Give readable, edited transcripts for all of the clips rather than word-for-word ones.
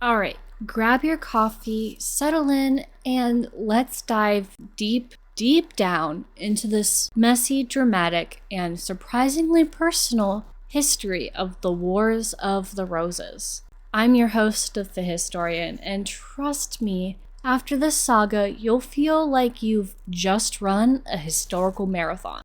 Alright, grab your coffee, settle in, and let's dive deep down into this messy, dramatic, and surprisingly personal history of the Wars of the Roses. I'm your host, The Historian, and trust me, after this saga, you'll feel like you've just run a historical marathon.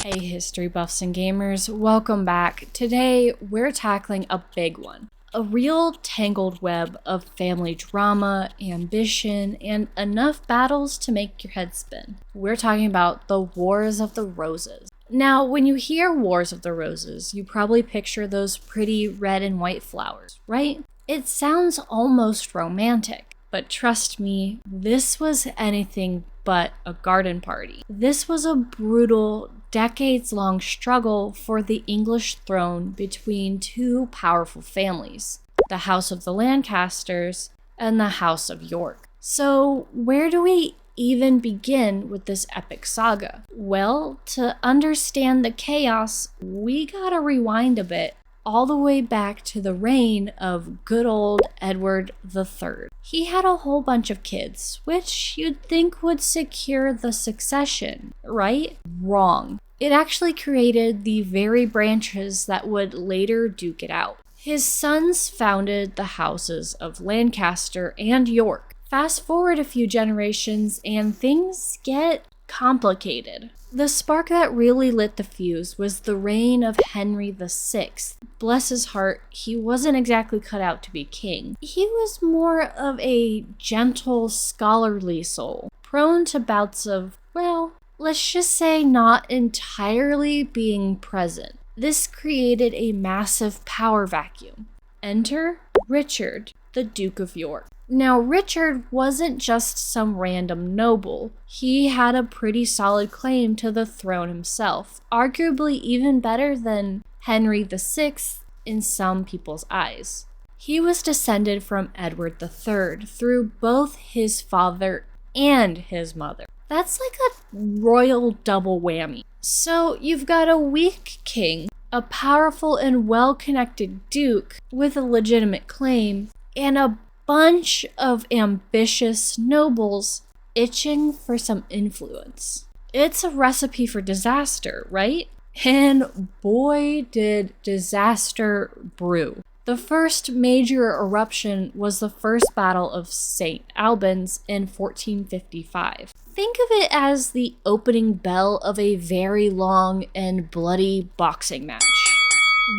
Hey history buffs and gamers, welcome back. Today we're tackling a big one. A real tangled web of family drama, ambition, and enough battles to make your head spin. We're talking about the Wars of the Roses. Now, when you hear Wars of the Roses, you probably picture those pretty red and white flowers, right? It sounds almost romantic, but trust me, this was anything but a garden party. This was a brutal, decades-long struggle for the English throne between two powerful families, the House of the Lancasters and the House of York. So where do we even begin with this epic saga? Well, to understand the chaos, we gotta rewind a bit, all the way back to the reign of good old Edward III. He had a whole bunch of kids, which you'd think would secure the succession, right? Wrong. It actually created the very branches that would later duke it out. His sons founded the houses of Lancaster and York. Fast forward a few generations and things get complicated. The spark that really lit the fuse was the reign of Henry VI. Bless his heart, he wasn't exactly cut out to be king. He was more of a gentle, scholarly soul, prone to bouts of, well, let's just say not entirely being present. This created a massive power vacuum. Enter Richard, the Duke of York. Now, Richard wasn't just some random noble. He had a pretty solid claim to the throne himself, arguably even better than Henry VI in some people's eyes. He was descended from Edward III through both his father and his mother. That's like a royal double whammy. So you've got a weak king, a powerful and well-connected duke with a legitimate claim, and a bunch of ambitious nobles itching for some influence. It's a recipe for disaster, right? And boy, did disaster brew. The first major eruption was the First Battle of St. Albans in 1455. Think of it as the opening bell of a very long and bloody boxing match.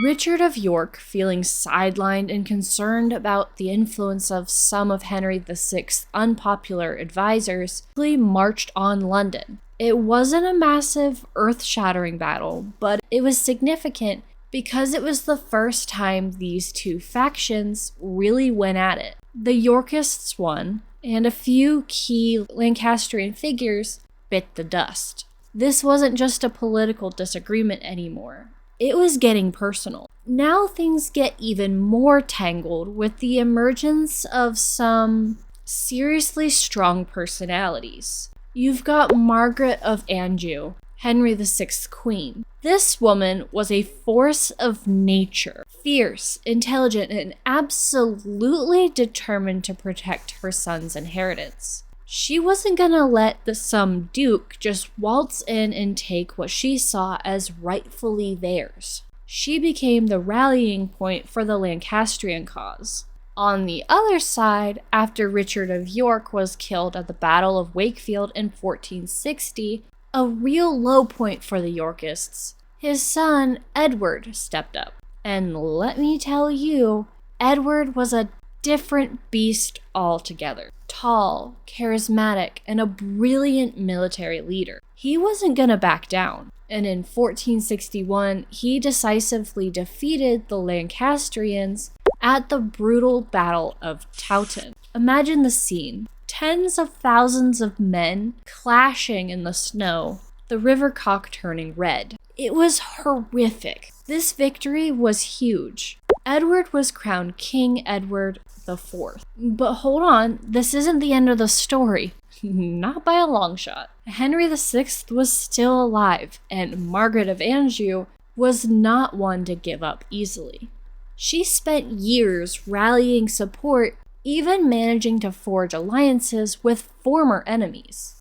Richard of York, feeling sidelined and concerned about the influence of some of Henry VI's unpopular advisors, quickly marched on London. It wasn't a massive, earth-shattering battle, but it was significant because it was the first time these two factions really went at it. The Yorkists won, and a few key Lancastrian figures bit the dust. This wasn't just a political disagreement anymore. It was getting personal. Now things get even more tangled with the emergence of some seriously strong personalities. You've got Margaret of Anjou, Henry VI's queen. This woman was a force of nature, fierce, intelligent, and absolutely determined to protect her son's inheritance. She wasn't gonna let some duke just waltz in and take what she saw as rightfully theirs. She became the rallying point for the Lancastrian cause. On the other side, after Richard of York was killed at the Battle of Wakefield in 1460, a real low point for the Yorkists, his son Edward stepped up. And let me tell you, Edward was a different beast altogether. Tall, charismatic, and a brilliant military leader. He wasn't gonna back down, and in 1461, he decisively defeated the Lancastrians at the brutal Battle of Towton. Imagine the scene. Tens of thousands of men clashing in the snow, the River Cock turning red. It was horrific. This victory was huge. Edward was crowned King Edward IV. But hold on, this isn't the end of the story. Not by a long shot. Henry VI was still alive, and Margaret of Anjou was not one to give up easily. She spent years rallying support, even managing to forge alliances with former enemies.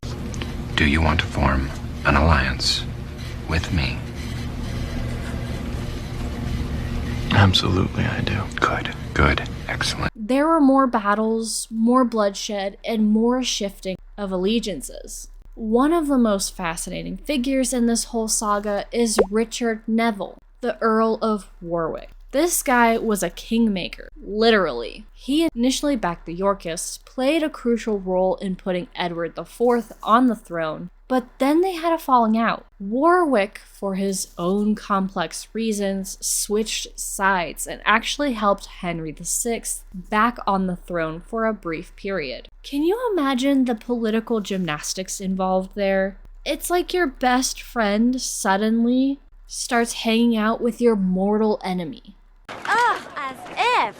Do you want to form an alliance with me? Absolutely, I do. Good, excellent. There were more battles, more bloodshed, and more shifting of allegiances. One of the most fascinating figures in this whole saga is Richard Neville, the Earl of Warwick. This guy was a kingmaker, literally. He initially backed the Yorkists, played a crucial role in putting Edward IV on the throne, but then they had a falling out. Warwick, for his own complex reasons, switched sides and actually helped Henry VI back on the throne for a brief period. Can you imagine the political gymnastics involved there? It's like your best friend suddenly starts hanging out with your mortal enemy. As if!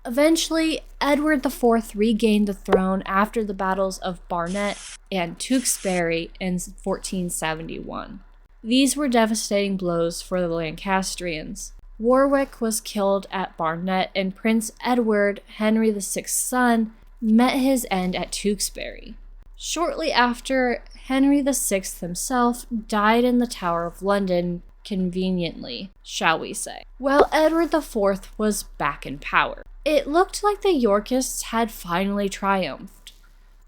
Eventually, Edward IV regained the throne after the battles of Barnet and Tewkesbury in 1471. These were devastating blows for the Lancastrians. Warwick was killed at Barnet, and Prince Edward, Henry VI's son, met his end at Tewkesbury. Shortly after, Henry VI himself died in the Tower of London, conveniently, shall we say, while Edward IV was back in power. It looked like the Yorkists had finally triumphed,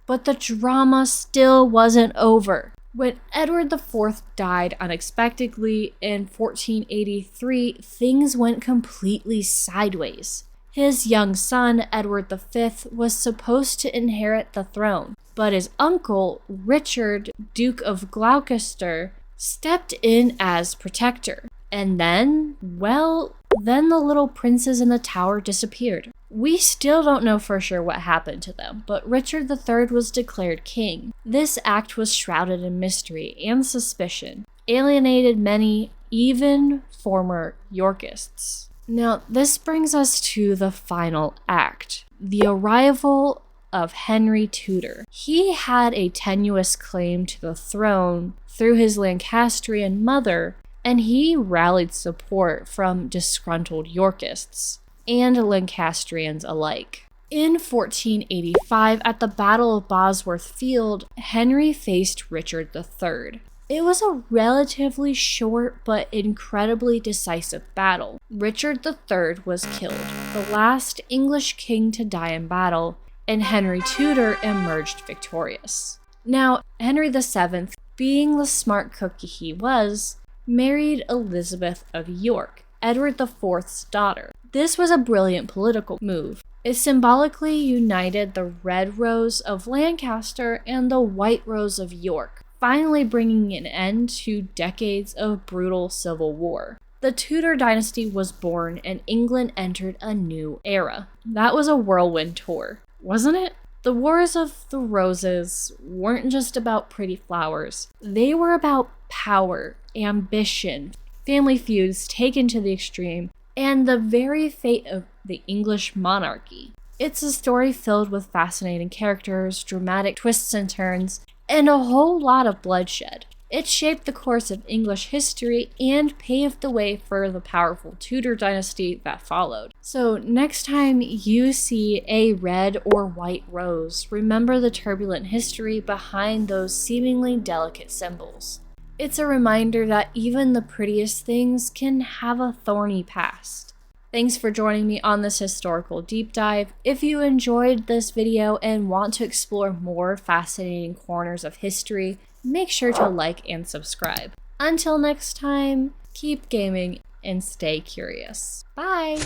but the drama still wasn't over. When Edward IV died unexpectedly in 1483, things went completely sideways. His young son, Edward V, was supposed to inherit the throne, but his uncle, Richard, Duke of Gloucester, stepped in as protector. And then the little princes in the tower disappeared. We still don't know for sure what happened to them, but Richard III was declared king. This act was shrouded in mystery and suspicion, alienated many, even former Yorkists. Now, this brings us to the final act, the arrival of Henry Tudor. He had a tenuous claim to the throne through his Lancastrian mother, and he rallied support from disgruntled Yorkists and Lancastrians alike. In 1485, at the Battle of Bosworth Field, Henry faced Richard III. It was a relatively short but incredibly decisive battle. Richard III was killed, the last English king to die in battle, and Henry Tudor emerged victorious. Now, Henry VII, being the smart cookie he was, married Elizabeth of York, Edward IV's daughter. This was a brilliant political move. It symbolically united the Red Rose of Lancaster and the White Rose of York, finally bringing an end to decades of brutal civil war. The Tudor dynasty was born and England entered a new era. That was a whirlwind tour, wasn't it? The Wars of the Roses weren't just about pretty flowers. They were about power, ambition, family feuds taken to the extreme, and the very fate of the English monarchy. It's a story filled with fascinating characters, dramatic twists and turns, and a whole lot of bloodshed. It shaped the course of English history and paved the way for the powerful Tudor dynasty that followed. So next time you see a red or white rose, remember the turbulent history behind those seemingly delicate symbols. It's a reminder that even the prettiest things can have a thorny past. Thanks for joining me on this historical deep dive. If you enjoyed this video and want to explore more fascinating corners of history, make sure to like and subscribe. Until next time, keep gaming and stay curious. Bye!